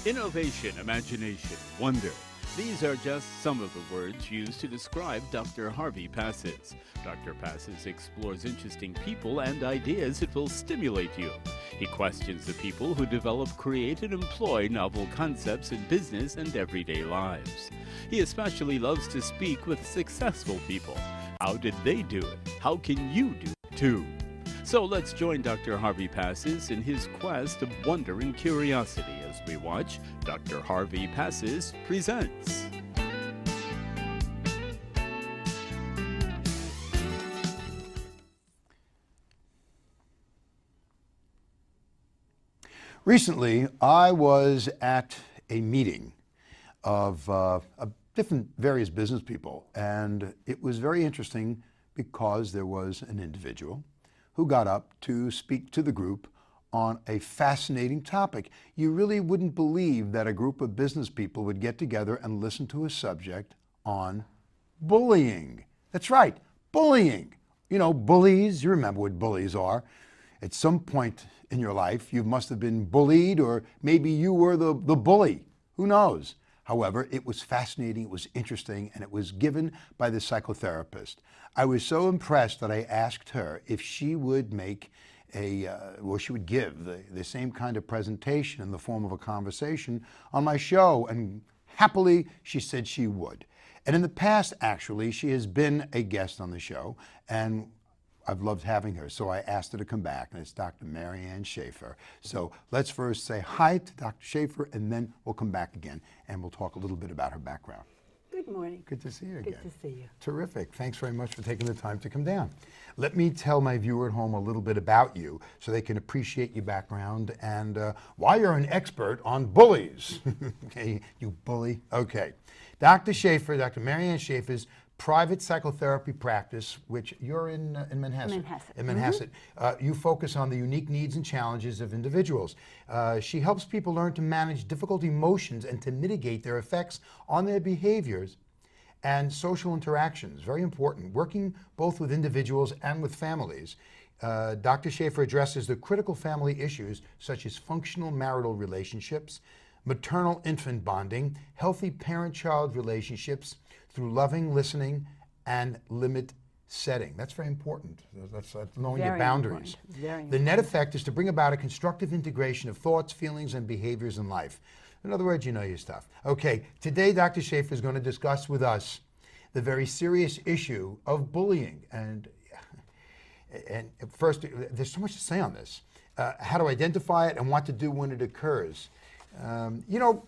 Innovation, imagination, wonder. These are just some of the words used to describe Dr. Harvey Passes. Dr. Passes explores interesting people and ideas that will stimulate you. He questions the people who develop, create, and employ novel concepts in business and everyday lives. He especially loves to speak with successful people. How did they do it? How can you do it too? So let's join Dr. Harvey Passes in his quest of wonder and curiosity as we watch Dr. Harvey Passes Presents. Recently, I was at a meeting of different various business people, and it was very interesting because there was an individual who got up to speak to the group on a fascinating topic. You really wouldn't believe that a group of business people would get together and listen to a subject on bullying. That's right, bullying. You know, bullies, you remember what bullies are. At some point in your life, you must have been bullied, or maybe you were the bully. Who knows? However, it was fascinating, it was interesting, and it was given by the psychotherapist. I was so impressed that I asked her if she would make she would give the same kind of presentation in the form of a conversation on my show, and happily she said she would. And in the past, actually, she has been a guest on the show, and I've loved having her, so I asked her to come back, and it's Dr. Maryann Schaefer. So let's first say hi to Dr. Schaefer, and then we'll come back again, and we'll talk a little bit about her background. Good morning. Good to see you again. Good to see you. Terrific. Thanks very much for taking the time to come down. Let me tell my viewer at home a little bit about you so they can appreciate your background and why you're an expert on bullies. Okay, you bully. Okay. Dr. Schaefer, Dr. Maryann Schaefer's private psychotherapy practice, which you're in Manhasset. In Manhasset. You focus on the unique needs and challenges of individuals. She helps people learn to manage difficult emotions and to mitigate their effects on their behaviors and social interactions. Very important. Working both with individuals and with families. Dr. Schaefer addresses the critical family issues such as functional marital relationships, maternal-infant bonding, healthy parent-child relationships, through loving, listening, and limit setting. That's very important. That's knowing your boundaries. The net effect is to bring about a constructive integration of thoughts, feelings, and behaviors in life. In other words, you know your stuff. Okay, today Dr. Schaefer is going to discuss with us the very serious issue of bullying. And first, there's so much to say on this. How to identify it and what to do when it occurs. You know,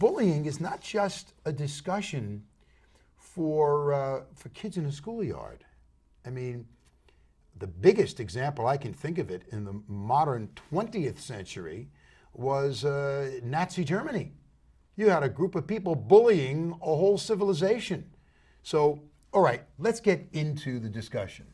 bullying is not just a discussion for kids in a schoolyard. I mean, the biggest example I can think of it in the modern 20th century was Nazi Germany. You had a group of people bullying a whole civilization. So, all right, let's get into the discussion.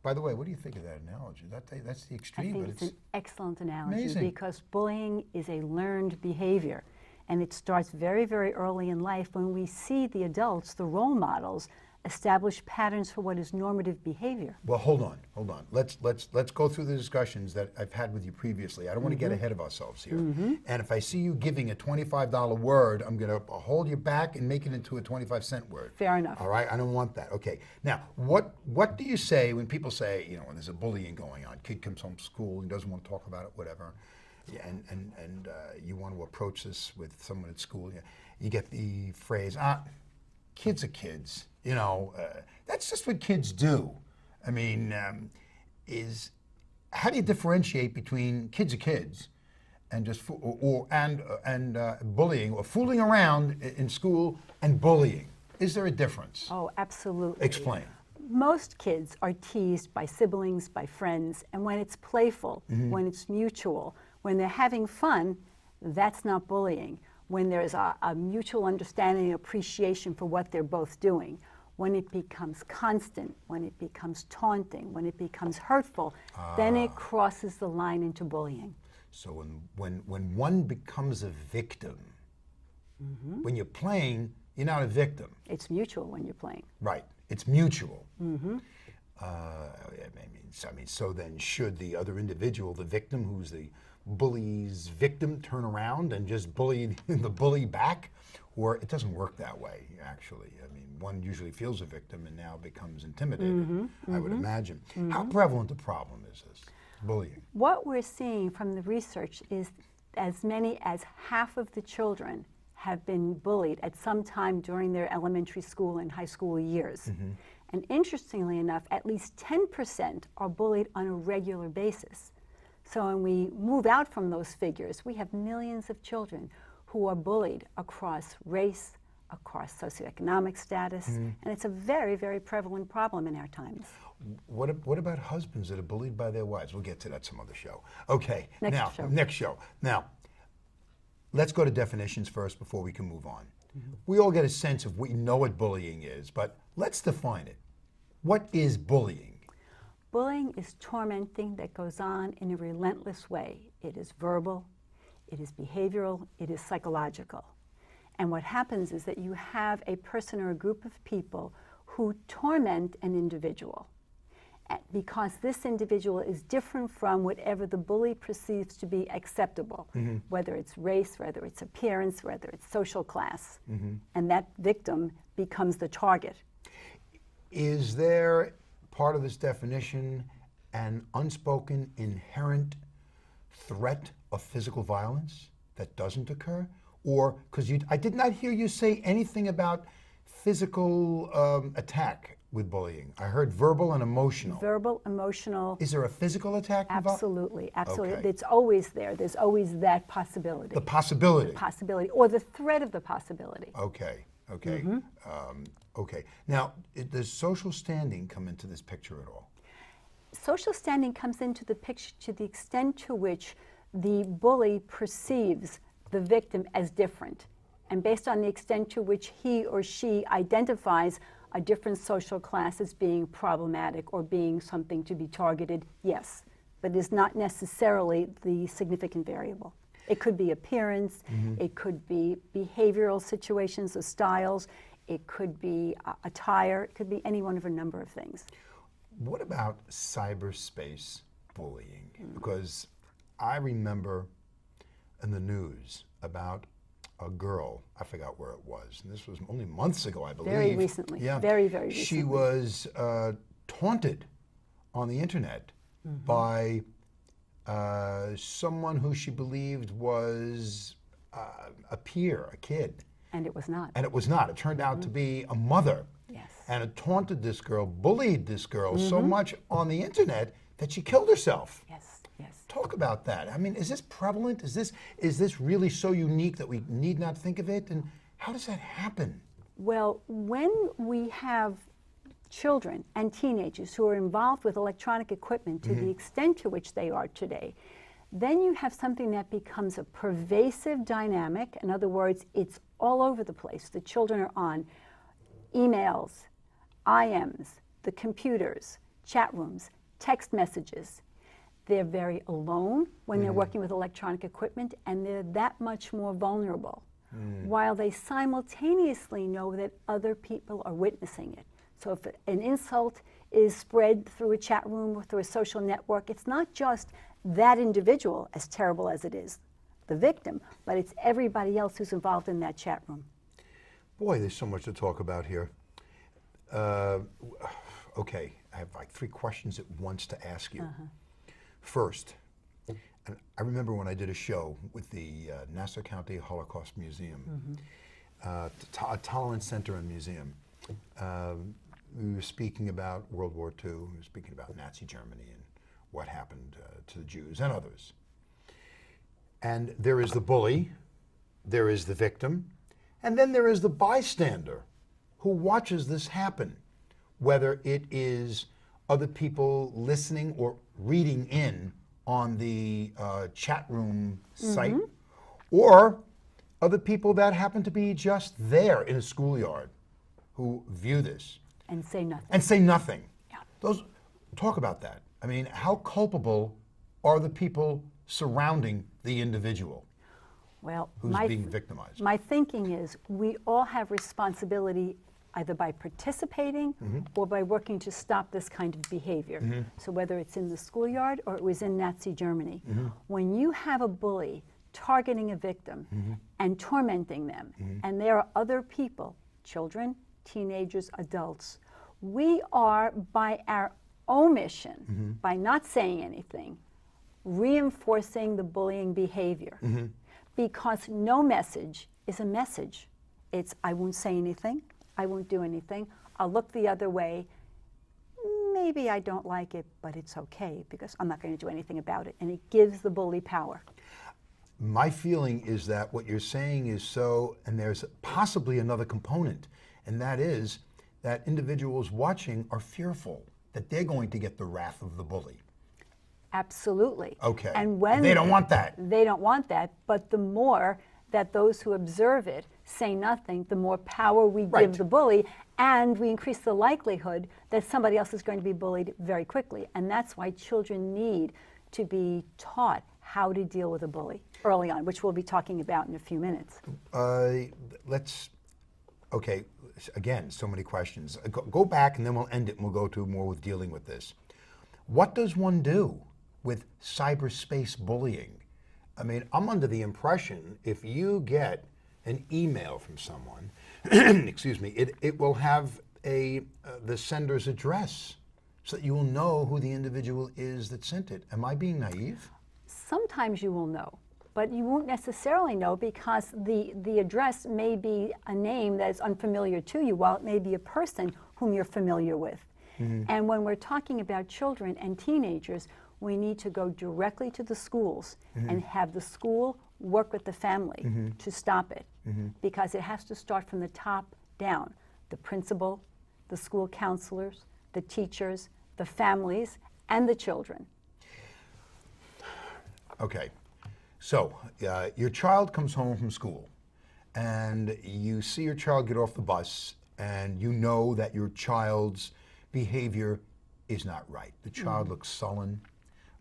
By the way, what do you think of that analogy? That's the extreme. I think it's an excellent analogy. Amazing. Because bullying is a learned behavior. And it starts very, very early in life when we see the adults, the role models, establish patterns for what is normative behavior. Well, hold on. Let's go through the discussions that I've had with you previously. I don't want to get ahead of ourselves here. And if I see you giving a $25 word, I'm going to hold you back and make it into a 25-cent word. Fair enough. All right, I don't want that. Okay. Now, what do you say when people say, you know, when there's a bullying going on, kid comes home from school and doesn't want to talk about it, whatever. Yeah, and you want to approach this with someone at school, you get the phrase, kids are kids. You know, that's just what kids do. I mean, how do you differentiate between kids are kids and just bullying or fooling around in school and bullying? Is there a difference? Oh, absolutely. Explain. Most kids are teased by siblings, by friends, and when it's playful, when it's mutual, when they're having fun, that's not bullying. When there's a mutual understanding and appreciation for what they're both doing. When it becomes constant, when it becomes taunting, when it becomes hurtful, then it crosses the line into bullying. So when one becomes a victim, when you're playing, you're not a victim. It's mutual when you're playing. Right. It's mutual. So then should the other individual, the victim who's the bully's victim turn around and just bully the bully back? Or it doesn't work that way, actually. I mean, one usually feels a victim and now becomes intimidated, I would imagine. How prevalent a problem is this, bullying? What we're seeing from the research is as many as half of the children have been bullied at some time during their elementary school and high school years. And interestingly enough, at least 10% are bullied on a regular basis. So when we move out from those figures, we have millions of children who are bullied across race, across socioeconomic status, and it's a very, very prevalent problem in our times. What about husbands that are bullied by their wives? We'll get to that some other show. Okay, next show. Now, let's go to definitions first before we can move on. We all get a sense of, we know what bullying is, but let's define it. What is bullying? Bullying is tormenting that goes on in a relentless way. It is verbal, it is behavioral, it is psychological. And what happens is that you have a person or a group of people who torment an individual because this individual is different from whatever the bully perceives to be acceptable, whether it's race, whether it's appearance, whether it's social class. And that victim becomes the target. Is there, part of this definition, an unspoken inherent threat of physical violence that doesn't occur? Or, because I did not hear you say anything about physical attack with bullying. I heard verbal and emotional. Verbal, emotional. Is there a physical attack involved? Absolutely, absolutely. Okay. It's always there. There's always that possibility. The possibility. The possibility, or the threat of the possibility. Okay, okay. Okay. Now, does social standing come into this picture at all? Social standing comes into the picture to the extent to which the bully perceives the victim as different. And based on the extent to which he or she identifies a different social class as being problematic or being something to be targeted, yes. But is not necessarily the significant variable. It could be appearance, it could be behavioral situations or styles, it could be attire, it could be any one of a number of things. What about cyberspace bullying? Because I remember in the news about a girl, I forgot where it was, and this was only months ago, I believe. Very recently, very, very recently. She was taunted on the internet by someone who she believed was a peer, a kid. And it was not. And it was not. It turned out to be a mother. Yes. And it taunted this girl, bullied this girl so much on the internet that she killed herself. Yes, yes. Talk about that. I mean, is this prevalent? Is this really so unique that we need not think of it? And how does that happen? Well, when we have children and teenagers who are involved with electronic equipment to the extent to which they are today, then you have something that becomes a pervasive dynamic. In other words, it's all over the place. The children are on emails, IMs, the computers, chat rooms, text messages. They're very alone when they're working with electronic equipment, and they're that much more vulnerable, while they simultaneously know that other people are witnessing it. So if an insult is spread through a chat room or through a social network, it's not just that individual, as terrible as it is, the victim, but it's everybody else who's involved in that chat room. Boy, there's so much to talk about here. Okay, I have like 3 questions at once to ask you. First, and I remember when I did a show with the Nassau County Holocaust Museum, a Tolerance Center and Museum. We were speaking about World War II, we were speaking about Nazi Germany and what happened to the Jews and others. And there is the bully, there is the victim, and then there is the bystander who watches this happen, whether it is other people listening or reading in on the chat room site, or other people that happen to be just there in a schoolyard who view this. And say nothing. And say nothing. Yeah. Talk about that. I mean, how culpable are the people surrounding the individual Well, who's being victimized? My thinking is we all have responsibility either by participating or by working to stop this kind of behavior. So whether it's in the schoolyard or it was in Nazi Germany, when you have a bully targeting a victim and tormenting them, and there are other people, children, teenagers, adults, we are, by our omission, by not saying anything, reinforcing the bullying behavior. Because no message is a message. It's, I won't say anything, I won't do anything, I'll look the other way, maybe I don't like it, but it's okay because I'm not going to do anything about it. And it gives the bully power. My feeling is that what you're saying is so, and there's possibly another component, and that is that individuals watching are fearful that they're going to get the wrath of the bully. Absolutely. Okay. And when they don't want that. They don't want that, but the more that those who observe it say nothing, the more power we give the bully, and we increase the likelihood that somebody else is going to be bullied very quickly. And that's why children need to be taught how to deal with a bully early on, which we'll be talking about in a few minutes. Okay, again, so many questions. Go back and then we'll end it and we'll go to more with dealing with this. What does one do with cyberspace bullying? I mean, I'm under the impression if you get an email from someone, excuse me, it will have the sender's address so that you will know who the individual is that sent it. Am I being naive? Sometimes you will know, but you won't necessarily know because the address may be a name that is unfamiliar to you, while it may be a person whom you're familiar with. And when we're talking about children and teenagers, we need to go directly to the schools and have the school work with the family to stop it, because it has to start from the top down. The principal, the school counselors, the teachers, the families, and the children. Okay, so your child comes home from school and you see your child get off the bus and you know that your child's behavior is not right. The child looks sullen,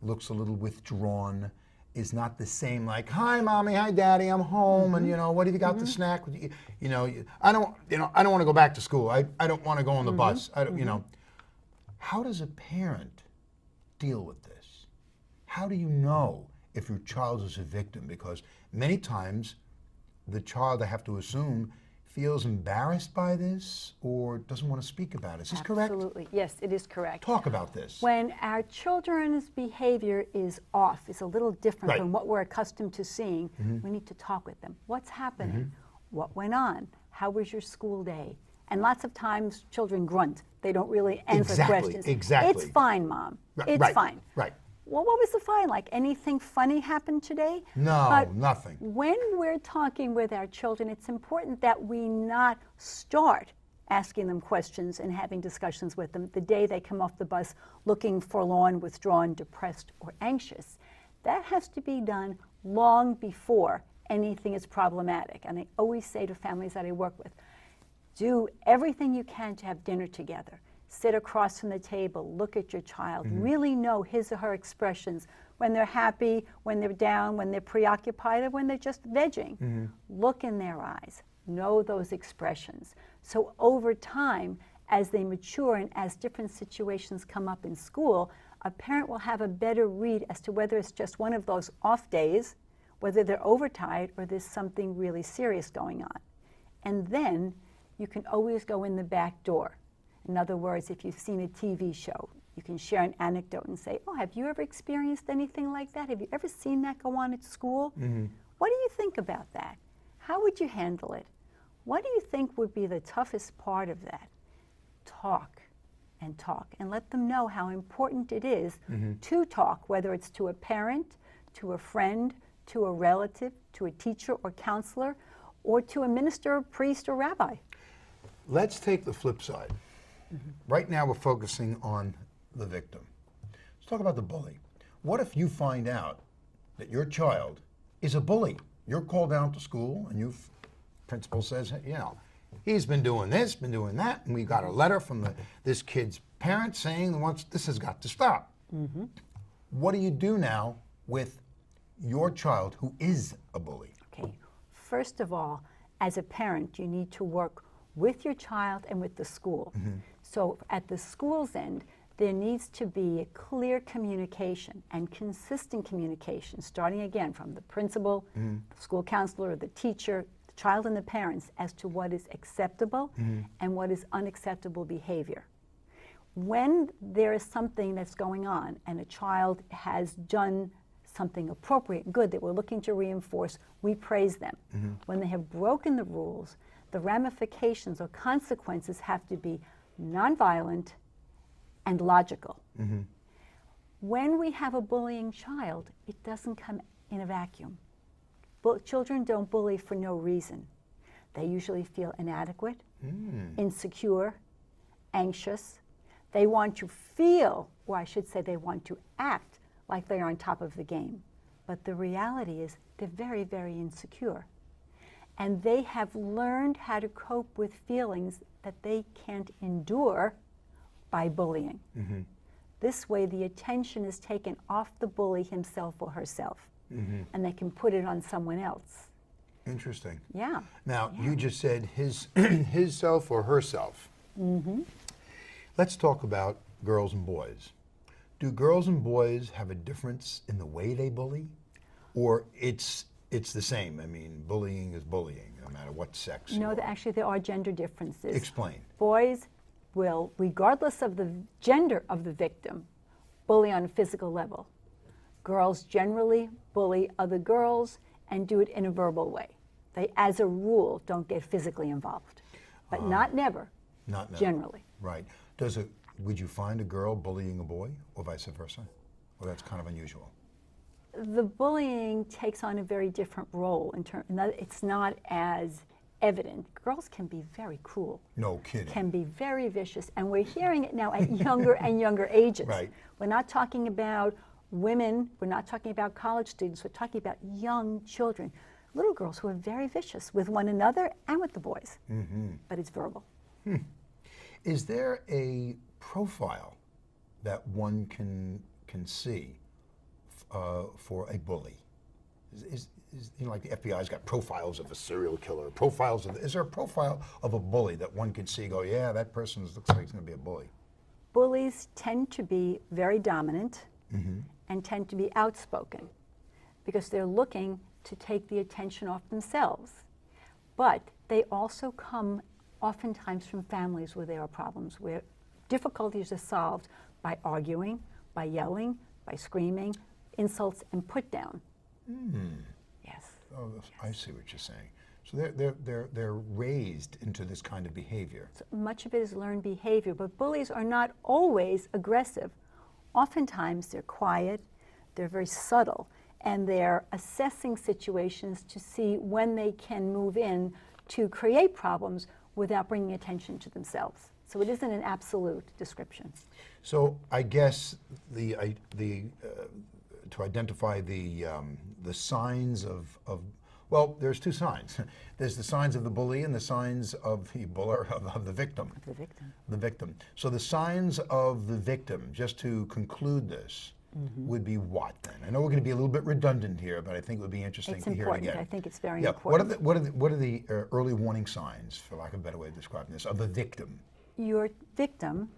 looks a little withdrawn, is not the same like, hi mommy, hi daddy, I'm home, and what have you got the snack? I don't want to go back to school. I don't want to go on the bus. I don't, How does a parent deal with this? How do you know if your child is a victim? Because many times the child, I have to assume, feels embarrassed by this or doesn't want to speak about it. Is this correct? Absolutely. Yes, it is correct. Talk about this. When our children's behavior is off, is a little different from what we're accustomed to seeing, we need to talk with them. What's happening? What went on? How was your school day? And lots of times children grunt. They don't really answer questions. Exactly. It's fine, Mom. It's fine. Right. Well, what was the fine like? Anything funny happened today? No, but nothing. When we're talking with our children, it's important that we not start asking them questions and having discussions with them the day they come off the bus looking forlorn, withdrawn, depressed, or anxious. That has to be done long before anything is problematic. And I always say to families that I work with, do everything you can to have dinner together. Sit across from the table, look at your child, really know his or her expressions when they're happy, when they're down, when they're preoccupied, or when they're just vegging. Look in their eyes, know those expressions. So over time, as they mature and as different situations come up in school, a parent will have a better read as to whether it's just one of those off days, whether they're overtired, or there's something really serious going on. And then you can always go in the back door. In other words, if you've seen a TV show, you can share an anecdote and say, oh, have you ever experienced anything like that? Have you ever seen that go on at school? What do you think about that? How would you handle it? What do you think would be the toughest part of that? Talk and talk and let them know how important it is to talk, whether it's to a parent, to a friend, to a relative, to a teacher or counselor, or to a minister, priest, or rabbi. Let's take the flip side. Right now we're focusing on the victim. Let's talk about the bully. What if you find out that your child is a bully? You're called down to school and principal says, he's been doing this, been doing that, and we got a letter from this kid's parents saying this has got to stop. What do you do now with your child who is a bully? Okay, first of all, as a parent, you need to work with your child and with the school. So at the school's end, there needs to be a clear communication and consistent communication, starting again from the principal, the school counselor, the teacher, the child and the parents, as to what is acceptable and what is unacceptable behavior. When there is something that's going on and a child has done something appropriate and good that we're looking to reinforce, we praise them. When they have broken the rules, the ramifications or consequences have to be nonviolent and logical. When we have a bullying child, it doesn't come in a vacuum. Children don't bully for no reason. They usually feel inadequate, insecure, anxious. They want to feel, or I should say they want to act like they're on top of the game. But the reality is they're very, very insecure. And they have learned how to cope with feelings that they can't endure by bullying. This way the attention is taken off the bully himself or herself, and they can put it on someone else. Interesting. Yeah. Now, you just said his, his self or herself. Let's talk about girls and boys. Do girls and boys have a difference in the way they bully? Or it's the same? I mean, bullying is bullying, no matter what sex. No, actually there are gender differences. Explain. Boys will, regardless of the gender of the victim, bully on a physical level. Girls generally bully other girls and do it in a verbal way. They, as a rule, don't get physically involved, but not never. Not never. Generally. Right. Would you find a girl bullying a boy, or vice versa? Well, that's kind of unusual. The bullying takes on a very different role in terms. It's not as evident. Girls can be very cruel. No kidding. Can be very vicious, and we're hearing it now at younger and younger ages. Right. We're not talking about women. We're not talking about college students. We're talking about young children, little girls who are very vicious with one another and with the boys. But it's verbal. Is there a profile that one can see for a bully? Is you know, like the FBI's got profiles of a serial killer, profiles of, is there a profile of a bully that one can see, go, yeah, that person looks like he's going to be a bully? Bullies tend to be very dominant and tend to be outspoken because they're looking to take the attention off themselves. But they also come oftentimes from families where there are problems, where difficulties are solved by arguing, by yelling, by screaming, insults, and put down. Yes. Oh, I see what you're saying. So they're raised into this kind of behavior. So much of it is learned behavior, but bullies are not always aggressive. Oftentimes they're quiet, they're very subtle, and they're assessing situations to see when they can move in to create problems without bringing attention to themselves. So it isn't an absolute description. So I guess to identify the signs of well, there's two signs. There's the signs of the bully and the signs of the buller, of the victim. Of the victim. The victim. So the signs of the victim, just to conclude this, would be what then? I know we're going to be a little bit redundant here, but I think it would be interesting to hear it again. I think it's very yeah. important. What are the early warning signs, for lack of a better way of describing this, of the victim? Your victim,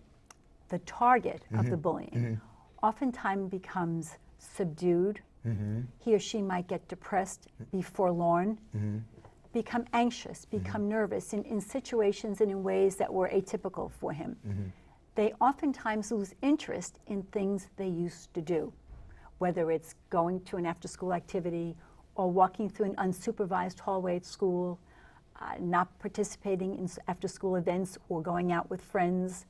the target of the bullying, oftentimes becomes subdued. He or she might get depressed, be forlorn, become anxious, become nervous in situations and in ways that were atypical for him. They oftentimes lose interest in things they used to do, whether it's going to an after-school activity or walking through an unsupervised hallway at school, not participating in after-school events or going out with friends.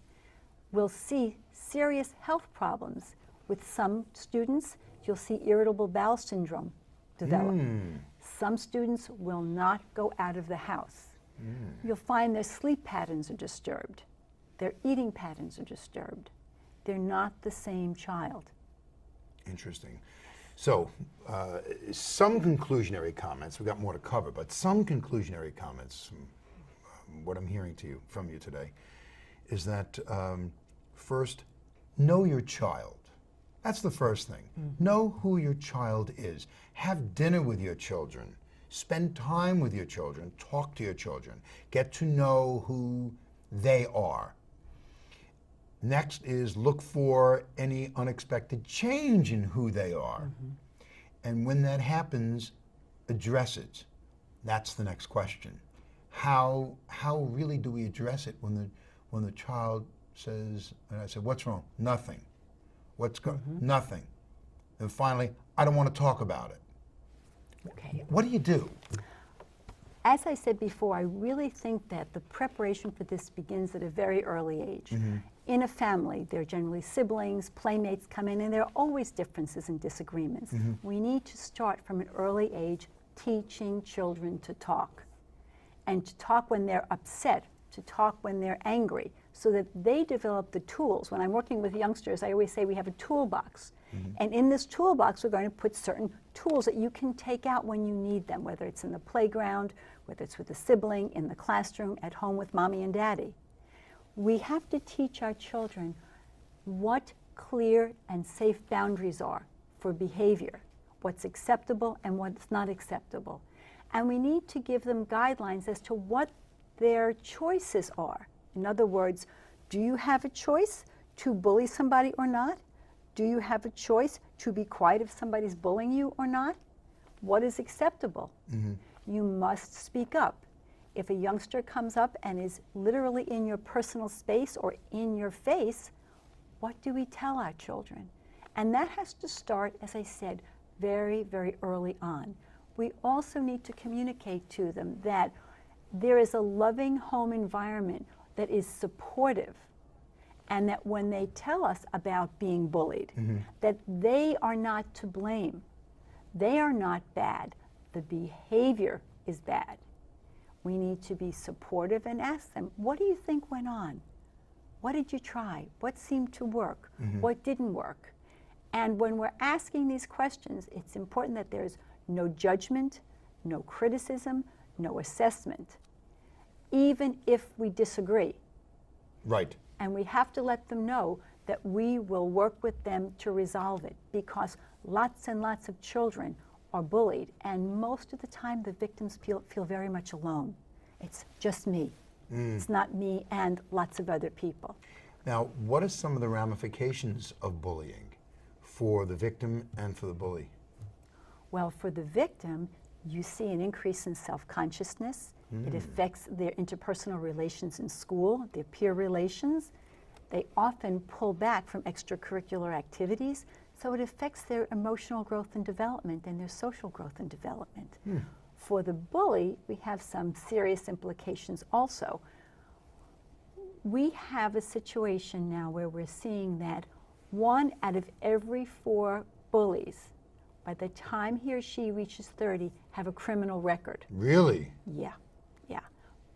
We'll see serious health problems. With some students, you'll see irritable bowel syndrome develop. Some students will not go out of the house. You'll find their sleep patterns are disturbed. Their eating patterns are disturbed. They're not the same child. Interesting. So, some conclusionary comments. We've got more to cover, but some conclusionary comments. What I'm hearing from you today is that first, know your child. That's the first thing. Know who your child is. Have dinner with your children. Spend time with your children, talk to your children, get to know who they are. Next is look for any unexpected change in who they are. And when that happens, address it. That's the next question. How really do we address it when the child says, and I said, what's wrong? Nothing. Nothing. And finally, I don't want to talk about it. Okay. What do you do? As I said before, I really think that the preparation for this begins at a very early age. In a family, there are generally siblings, playmates come in, and there are always differences and disagreements. We need to start from an early age teaching children to talk, and to talk when they're upset, to talk when they're angry, so that they develop the tools. When I'm working with youngsters, I always say we have a toolbox. And in this toolbox, we're going to put certain tools that you can take out when you need them, whether it's in the playground, whether it's with a sibling, in the classroom, at home with mommy and daddy. We have to teach our children what clear and safe boundaries are for behavior, what's acceptable and what's not acceptable. And we need to give them guidelines as to what their choices are. In other words, do you have a choice to bully somebody or not? Do you have a choice to be quiet if somebody's bullying you or not? What is acceptable? You must speak up. If a youngster comes up and is literally in your personal space or in your face, what do we tell our children? And that has to start, as I said, very, very early on. We also need to communicate to them that there is a loving home environment that is supportive, and that when they tell us about being bullied, that they are not to blame. They are not bad. The behavior is bad. We need to be supportive and ask them, what do you think went on? What did you try? What seemed to work? What didn't work? And when we're asking these questions, it's important that there's no judgment, no criticism, no assessment, even if we disagree. Right. And we have to let them know that we will work with them to resolve it, because lots and lots of children are bullied, and most of the time the victims feel very much alone. It's just me. It's not me and lots of other people. Now, what are some of the ramifications of bullying for the victim and for the bully? Well, for the victim, you see an increase in self-consciousness. It affects their interpersonal relations in school, their peer relations. They often pull back from extracurricular activities, so it affects their emotional growth and development and their social growth and development. For the bully, we have some serious implications also. We have a situation now where we're seeing that 1 out of every 4 bullies, by the time he or she reaches 30, have a criminal record. Really? Yeah.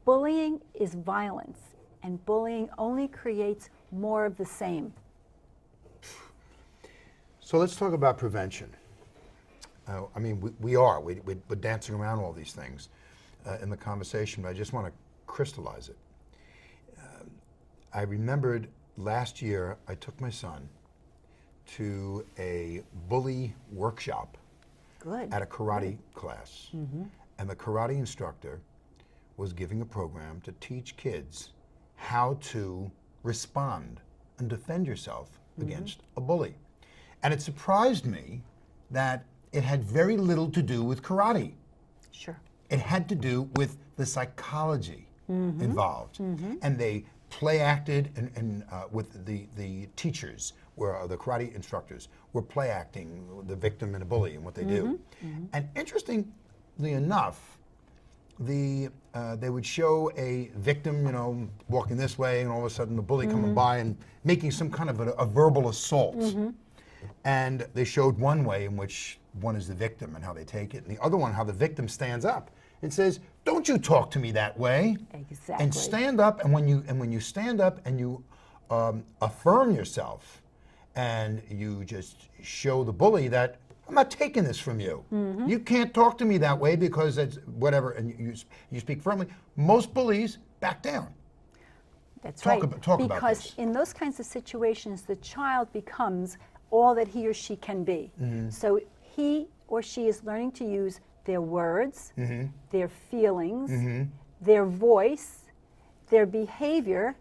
Bullying is violence, and bullying only creates more of the same. So let's talk about prevention. I mean, we're dancing around all these things in the conversation, but I just want to crystallize it. I remembered last year I took my son to a bully workshop at a karate class. And the karate instructor was giving a program to teach kids how to respond and defend yourself against a bully. And it surprised me that it had very little to do with karate. Sure. It had to do with the psychology involved. And they play acted, and with the teachers, where the karate instructors were play acting the victim and a bully and what they do. And interestingly enough, they would show a victim, you know, walking this way, and all of a sudden the bully coming by and making some kind of a verbal assault. And they showed one way in which one is the victim and how they take it, and the other one how the victim stands up and says, "Don't you talk to me that way." Exactly. And stand up, and when you stand up and you affirm yourself, and you just show the bully that I'm not taking this from you. You can't talk to me that way because it's whatever, and you speak firmly. Most bullies back down. That's Talk right. about this. Because in those kinds of situations, the child becomes all that he or she can be. So he or she is learning to use their words, their feelings, their voice, their behavior,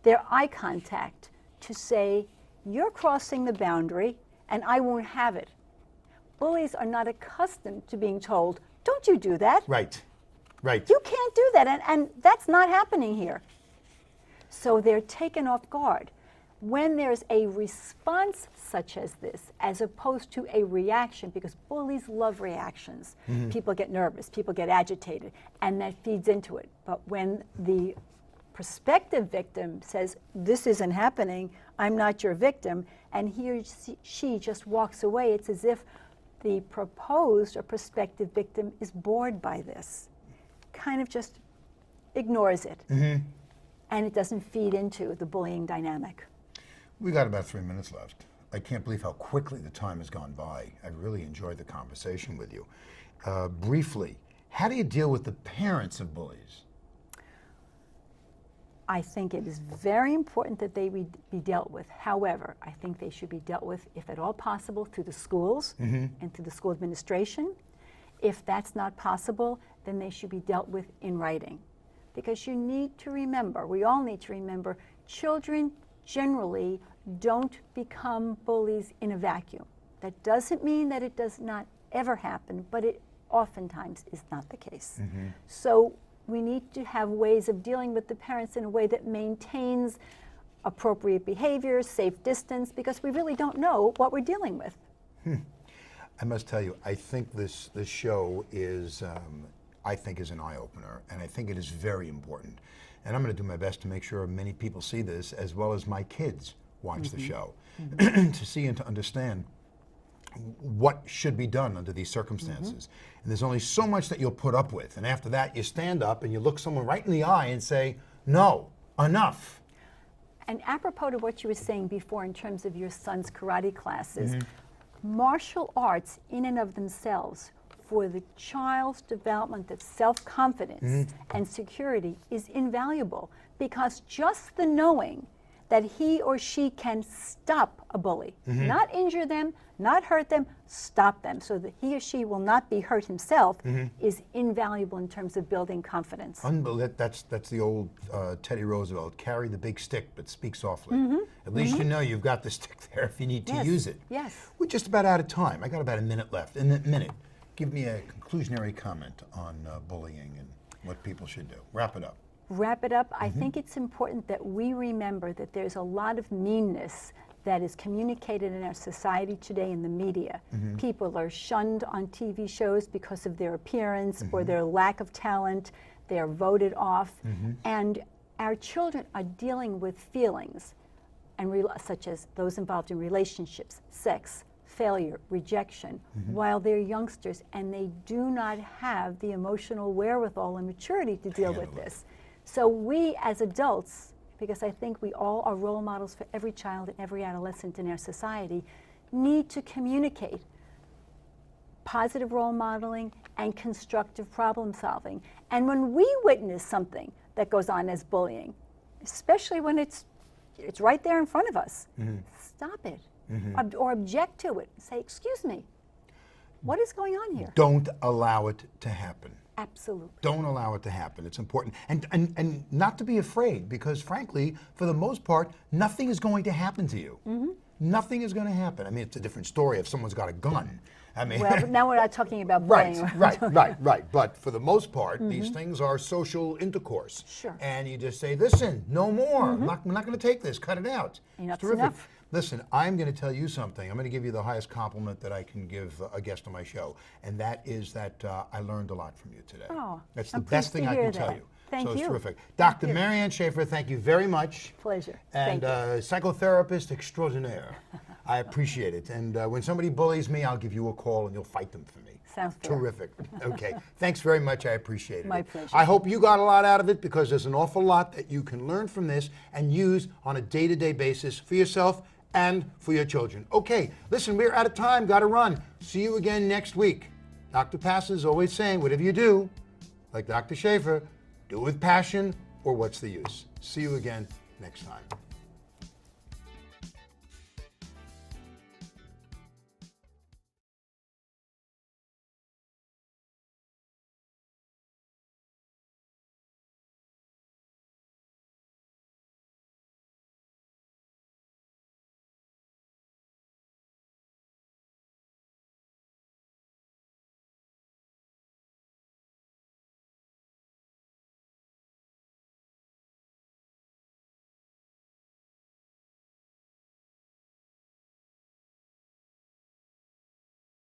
their eye contact to say, you're crossing the boundary and I won't have it. Bullies are not accustomed to being told, don't you do that. Right, right. You can't do that, and that's not happening here. So they're taken off guard. When there's a response such as this, as opposed to a reaction, because bullies love reactions. People get nervous, people get agitated, and that feeds into it. But when the prospective victim says, this isn't happening, I'm not your victim, and he or she just walks away, it's as if the proposed or prospective victim is bored by this, kind of just ignores it, and it doesn't feed into the bullying dynamic. We got about 3 minutes left. I can't believe how quickly the time has gone by. I really enjoyed the conversation with you. Briefly, how do you deal with the parents of bullies? I think it is very important that they be dealt with. However, I think they should be dealt with, if at all possible, through the schools and through the school administration. If that's not possible, then they should be dealt with in writing. Because you need to remember, we all need to remember, children generally don't become bullies in a vacuum. That doesn't mean that it does not ever happen, but it oftentimes is not the case. So we need to have ways of dealing with the parents in a way that maintains appropriate behavior, safe distance, because we really don't know what we're dealing with. I must tell you, I think this show is, I think is an eye-opener, and I think it is very important. And I'm going to do my best to make sure many people see this, as well as my kids watch the show, to see and to understand what should be done under these circumstances. And there's only so much that you'll put up with. And after that, you stand up and you look someone right in the eye and say, no, enough. And apropos to what you were saying before in terms of your son's karate classes, martial arts in and of themselves for the child's development of self-confidence and security is invaluable, because just the knowing that he or she can stop a bully, not injure them, not hurt them, stop them, so that he or she will not be hurt himself, is invaluable in terms of building confidence. That's the old Teddy Roosevelt, carry the big stick but speak softly. At least you know you've got the stick there if you need to use it. Yes. We're just about out of time. I got about a minute left. In a minute, give me a conclusionary comment on bullying and what people should do. Wrap it up. Wrap it up. I think it's important that we remember that there's a lot of meanness that is communicated in our society today in the media. People are shunned on TV shows because of their appearance or their lack of talent. They're voted off. And our children are dealing with feelings, and such as those involved in relationships, sex, failure, rejection, while they're youngsters, and they do not have the emotional wherewithal and maturity to deal with this. So we as adults, because I think we all are role models for every child and every adolescent in our society, need to communicate positive role modeling and constructive problem solving. And when we witness something that goes on as bullying, especially when it's right there in front of us, stop it or object to it. Say, excuse me, what is going on here? Don't allow it to happen. Absolutely. Don't allow it to happen. It's important. And not to be afraid, because frankly, for the most part, nothing is going to happen to you. Nothing is going to happen. I mean, it's a different story if someone's got a gun. I mean, well, but now we're not talking about bullying. Right. But for the most part, these things are social intercourse. Sure. And you just say, listen, no more. I'm not going to take this. Cut it out. Enough's it's terrific. enough. Listen, I'm going to tell you something. I'm going to give you the highest compliment that I can give a guest on my show, and that is that I learned a lot from you today. Oh, that's the I'm best pleased thing to I hear can tell that. you. Thank so it's you. terrific. Dr. Maryann Schaefer, thank you very much. Pleasure. And Thank you. psychotherapist extraordinaire. I appreciate it. And when somebody bullies me, I'll give you a call and you'll fight them for me. Sounds fair. Terrific. Okay. Thanks very much. I appreciate it. My pleasure. I hope you got a lot out of it, because there's an awful lot that you can learn from this and use on a day-to-day basis for yourself and for your children. Okay, listen, we're out of time. Got to run. See you again next week. Dr. Pass is always saying, whatever you do, like Dr. Schaefer, do it with passion, or what's the use? See you again next time.